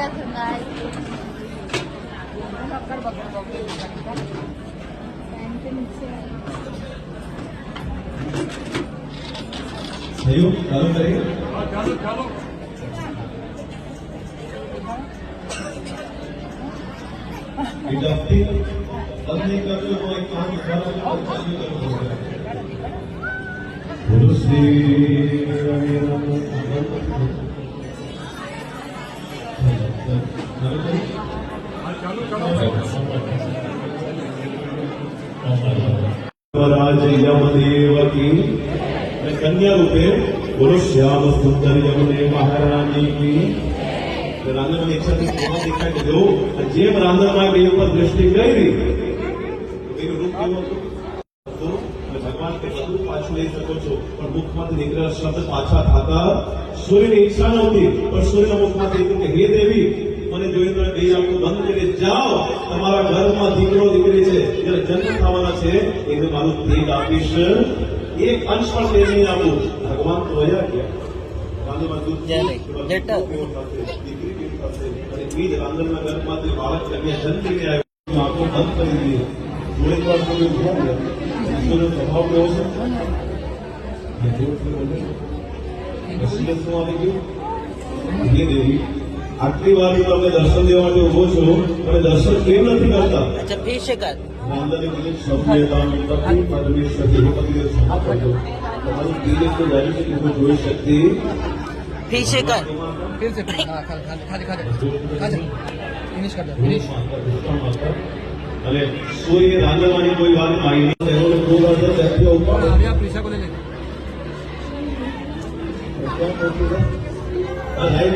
better tonight. सहयोग चालू करेंगे। चालू चालू विद्यार्थी अपने कर्तव्य को एक काम चालू करो। गुरु श्री राज यमदेव की कन्या रूपे बोलो श्याम सुंदर यमुने महारानी की रांधण एक साथ दिखाई दो जेम रांधण पर दृष्टि गई रूप तो भगवान के બધું પાછું લઈ શકો છો પણ મુખમાંથી નીકળેલા શબ્દ પાછા થતા સૂર્યની ઈચ્છા નહોતી પણ સૂર્યના મુખમાંથી નીકળ્યું કે હે દેવી મને જોઈને તમે બે આંખો બંધ કરી જાઓ તમારા ઘરમાં દીકરો દીકરી છે જ્યારે જન્મ થવાના છે એને મારું તેજ આપીશ એક અંશ પણ તે નહીં આપું ભગવાન તો વયા ગયા દીકરી કેવી થશે અને બીજ રાંધણના ગર્ભમાંથી બાળક કન્યા જન્મીને આવ્યો આંખો બંધ કરી દીધી થોડીક વાર સુધી ઉભા રહ્યા ઈશ્વરનો સ્વભાવ કેવો છે વસીયત શું આવી ગયું હે દેવી આટલી વાર તમે દર્શન દેવા માટે ઉભો છો અને દર્શન કેમ નથી કરતા રાંધણે કીધું સભ્યતા તપી પરમેશ્વર દેવપતિને ક્ષમા કરજો તમારું દિલ એટલું જાણ્યું છે કે હું જોઈ શકતી फिर से कर અને સૂર્ય રાંધવાની કોઈ વાત આવી નહીં લાઈટો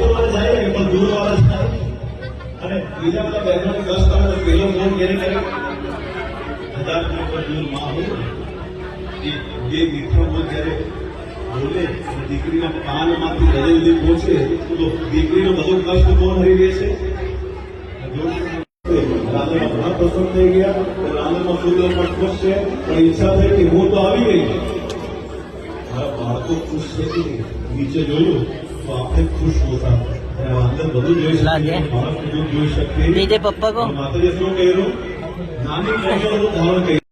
વાળા જાય પણ દૂર વાળા જાય અને બીજા બધા બહેનોને 10 તારીખ પેલો ફોન ક્યારે કરે 1000 કિલોમીટર દૂર માં હોય એ મીઠો બોલ જયારે બોલે દીકરીના કાનમાંથી હૃદય સુધી પહોંચે તો દીકરીનો બધો કષ્ટ કોણ હરી લે છે રાંધણમાં ઘણા પ્રસન્ન થઈ ગયા રાંધણમાં સૂર્ય પણ ખુશ છે પણ ઈચ્છા થઈ કે હું તો આવી ગઈ મારા બાળકો ખુશ છે કે નીચે જોયું તો આપણે ખુશ હોતા અંદર બધું જોઈ શકીએ બાળક જોઈ શકીએ पप्पा को માતાજી શું કહ્યું નાની કન્યાનું ધારણ કર્યું